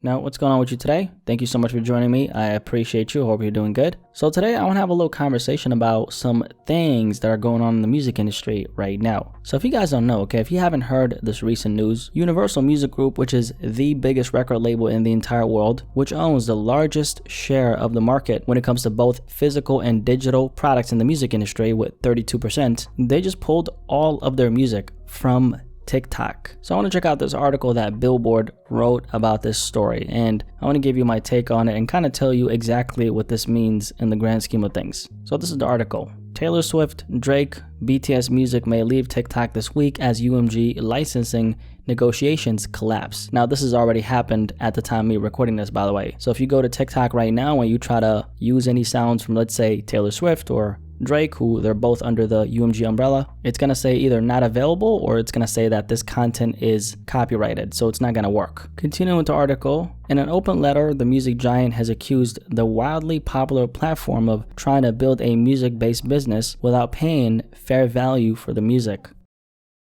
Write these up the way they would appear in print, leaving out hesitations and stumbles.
Now, what's going on with you today? Thank you so much for joining me. I appreciate you. Hope you're doing good. So today I want to have a little conversation about some things that are going on in the music industry right now. So if you guys don't know, okay, if you haven't heard this recent news, Universal Music Group, which is the biggest record label in the entire world, which owns the largest share of the market when it comes to both physical and digital products in the music industry with 32%, they just pulled all of their music from TikTok. So I want to check out this article that Billboard wrote about this story, and I want to give you my take on it and kind of tell you exactly what this means in the grand scheme of things. So this is the article. Taylor Swift, Drake, BTS music may leave TikTok this week as UMG licensing negotiations collapse. Now this has already happened at the time of me recording this, by the way. So if you go to TikTok right now and you try to use any sounds from, let's say, Taylor Swift or Drake, who they're both under the UMG umbrella, it's going to say either not available or it's going to say that this content is copyrighted, so it's not going to work. Continuing with the article, in an open letter, the music giant has accused the wildly popular platform of trying to build a music-based business without paying fair value for the music.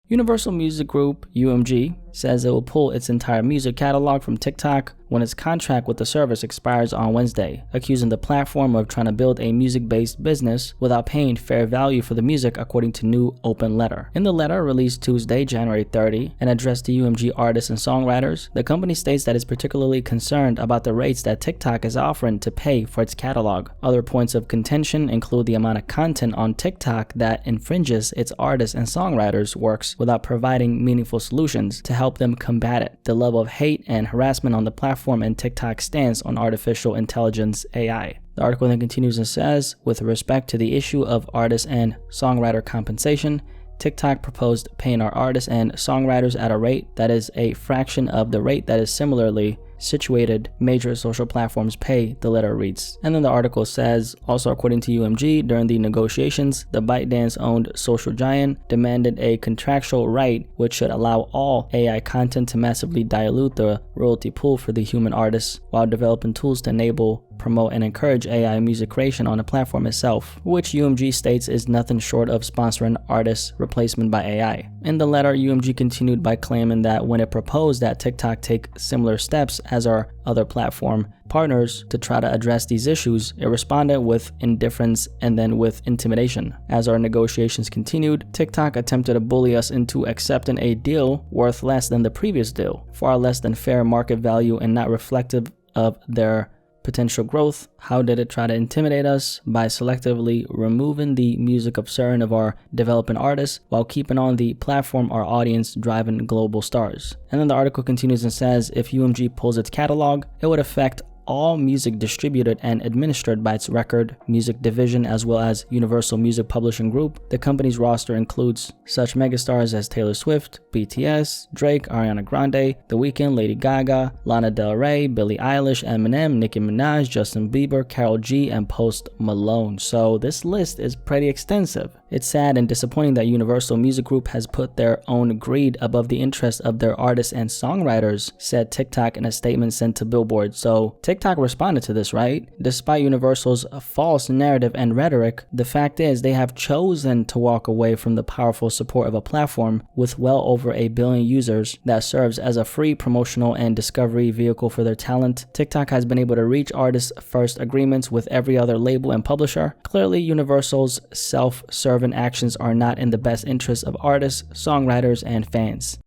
Universal Music Group, UMG, says it will pull its entire music catalog from TikTok when its contract with the service expires on Wednesday, accusing the platform of trying to build a music-based business without paying fair value for the music, according to new open letter. In the letter, released Tuesday, January 30, and addressed to UMG artists and songwriters, the company states that it's particularly concerned about the rates that TikTok is offering to pay for its catalog. Other points of contention include the amount of content on TikTok that infringes its artists and songwriters' works without providing meaningful solutions to help them combat it, the level of hate and harassment on the platform, and TikTok's stance on artificial intelligence AI. The article then continues and says, with respect to the issue of artist and songwriter compensation, TikTok proposed paying our artists and songwriters at a rate that is a fraction of the rate that is similarly situated major social platforms pay, the letter reads. And then the article says, also according to UMG, during the negotiations, the ByteDance-owned social giant demanded a contractual right which should allow all AI content to massively dilute the royalty pool for the human artists while developing tools to enable, promote, and encourage AI music creation on the platform itself, which UMG states is nothing short of sponsoring artists' replacement by AI. In the letter, UMG continued by claiming that when it proposed that TikTok take similar steps as our other platform partners to try to address these issues, it responded with indifference and then with intimidation. As our negotiations continued, TikTok attempted to bully us into accepting a deal worth less than the previous deal, far less than fair market value and not reflective of their potential growth. How did it try to intimidate us? By selectively removing the music of certain of our developing artists while keeping on the platform our audience driving global stars. And then the article continues and says, if UMG pulls its catalog, it would affect all music distributed and administered by its record music division as well as Universal Music Publishing Group. The company's roster includes such megastars as Taylor Swift, BTS, Drake, Ariana Grande, The Weeknd, Lady Gaga, Lana Del Rey, Billie Eilish, Eminem, Nicki Minaj, Justin Bieber, Karol G, and Post Malone. So this list is pretty extensive. It's sad and disappointing that Universal Music Group has put their own greed above the interests of their artists and songwriters, said TikTok in a statement sent to Billboard. So TikTok responded to this, right? Despite Universal's false narrative and rhetoric, the fact is they have chosen to walk away from the powerful support of a platform with well over 1 billion users that serves as a free promotional and discovery vehicle for their talent. TikTok has been able to reach artists' first agreements with every other label and publisher. Clearly, Universal's self-serving actions are not in the best interest of artists, songwriters, and fans.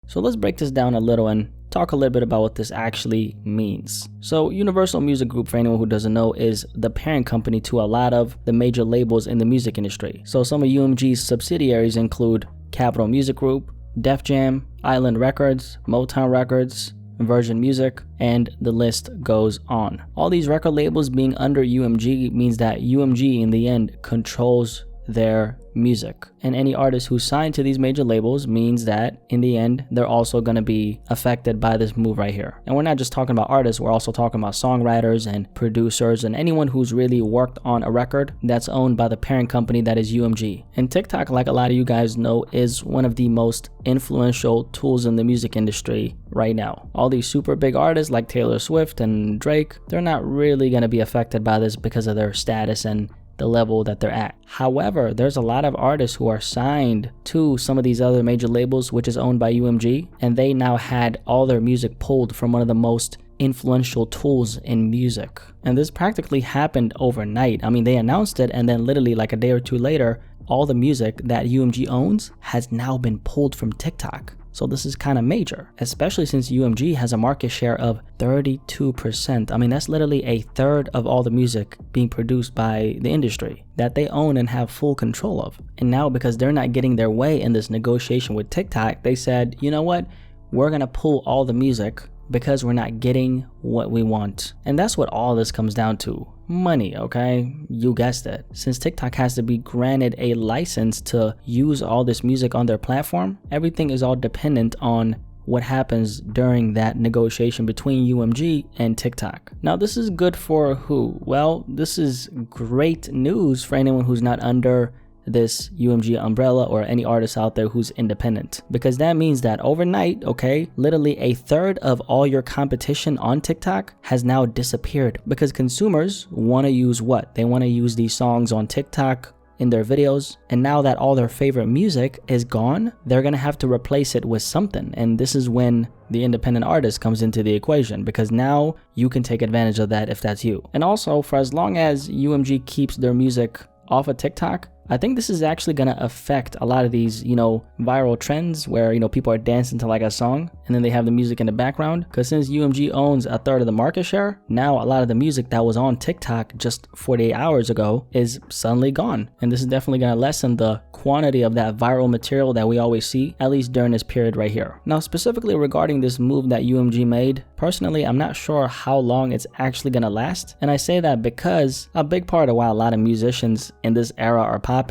So let's break this down a little and talk a little bit about what this actually means. So Universal Music Group, for anyone who doesn't know, is the parent company to a lot of the major labels in the music industry. So some of UMG's subsidiaries include Capitol Music Group, Def Jam, Island Records, Motown Records, Virgin Music, and the list goes on. All these record labels being under UMG means that UMG in the end controls their music. And any artist who's signed to these major labels means that in the end, they're also going to be affected by this move right here. And we're not just talking about artists, we're also talking about songwriters and producers and anyone who's really worked on a record that's owned by the parent company that is UMG. And TikTok, like a lot of you guys know, is one of the most influential tools in the music industry right now. All these super big artists like Taylor Swift and Drake, they're not really going to be affected by this because of their status and the level that they're at. However, there's a lot of artists who are signed to some of these other major labels, which is owned by UMG, and they now had all their music pulled from one of the most influential tools in music. And this practically happened overnight. I mean, they announced it, and then literally like a day or two later, all the music that UMG owns has now been pulled from TikTok. So this is kind of major, especially since UMG has a market share of 32%. I mean, that's literally a third of all the music being produced by the industry that they own and have full control of. And now, because they're not getting their way in this negotiation with TikTok, they said, you know what? We're going to pull all the music because we're not getting what we want. And that's what all this comes down to. Money, okay? You guessed it. Since TikTok has to be granted a license to use all this music on their platform, everything is all dependent on what happens during that negotiation between UMG and TikTok. Now, this is good for who? Well, this is great news for anyone who's not under this UMG umbrella or any artist out there who's independent, because that means that overnight, okay, literally a third of all your competition on TikTok has now disappeared, because consumers want to use what? They want to use these songs on TikTok in their videos, and now that all their favorite music is gone, they're gonna have to replace it with something. And this is when the independent artist comes into the equation, because now you can take advantage of that if that's you. And also, for as long as UMG keeps their music off of TikTok, I think this is actually going to affect a lot of these, viral trends where, people are dancing to like a song and then they have the music in the background. Because since UMG owns a third of the market share, now a lot of the music that was on TikTok just 48 hours ago is suddenly gone. And this is definitely going to lessen the quantity of that viral material that we always see, at least during this period right here. Now, specifically regarding this move that UMG made, personally, I'm not sure how long it's actually going to last. And I say that because a big part of why a lot of musicians in this era are popping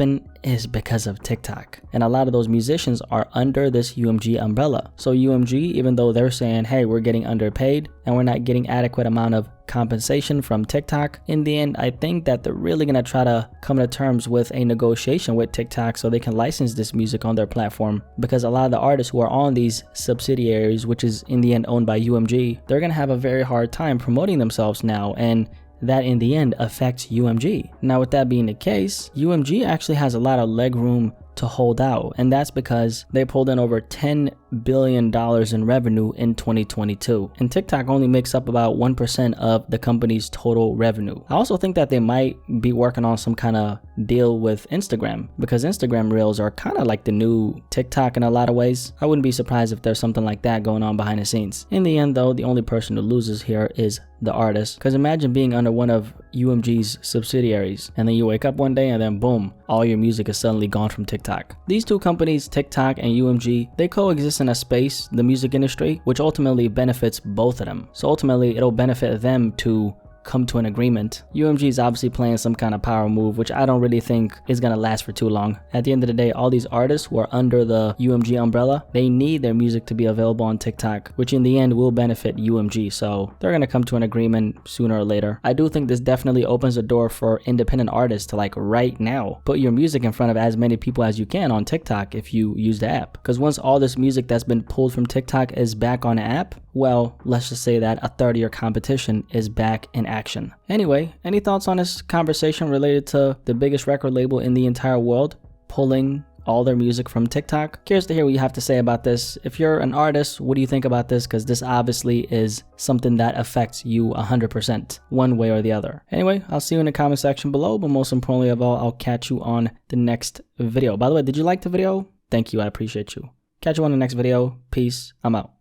is because of TikTok. And a lot of those musicians are under this UMG umbrella. So UMG, even though they're saying, hey, we're getting underpaid and we're not getting adequate amount of compensation from TikTok, in the end, I think that they're really going to try to come to terms with a negotiation with TikTok so they can license this music on their platform. Because a lot of the artists who are on these subsidiaries, which is in the end owned by UMG, they're going to have a very hard time promoting themselves now, and that in the end affects UMG. Now, with that being the case, UMG actually has a lot of leg room to hold out, and that's because they pulled in over $10 billion in revenue in 2022, and TikTok only makes up about 1% of the company's total revenue. I also think that they might be working on some kind of deal with Instagram, because Instagram Reels are kind of like the new TikTok in a lot of ways. I wouldn't be surprised if there's something like that going on behind the scenes. In the end though, the only person who loses here is the artist, because imagine being under one of UMG's subsidiaries and then you wake up one day and then boom, all your music is suddenly gone from TikTok. These two companies, TikTok and UMG, they coexist in a space, the music industry, which ultimately benefits both of them. So ultimately it'll benefit them to come to an agreement. UMG is obviously playing some kind of power move, which I don't really think is gonna last for too long. At the end of the day, all these artists who are under the UMG umbrella, they need their music to be available on TikTok, which in the end will benefit UMG. So they're gonna come to an agreement sooner or later. I do think this definitely opens the door for independent artists to, like, right now put your music in front of as many people as you can on TikTok if you use the app. Because once all this music that's been pulled from TikTok is back on the app, well, let's just say that a third of your competition is back in action. Anyway, any thoughts on this conversation related to the biggest record label in the entire world pulling all their music from TikTok? Curious to hear what you have to say about this. If you're an artist, what do you think about this? Because this obviously is something that affects you 100%, one way or the other. Anyway, I'll see you in the comment section below, but most importantly of all, I'll catch you on the next video. By the way, did you like the video? Thank you, I appreciate you. Catch you on the next video. Peace, I'm out.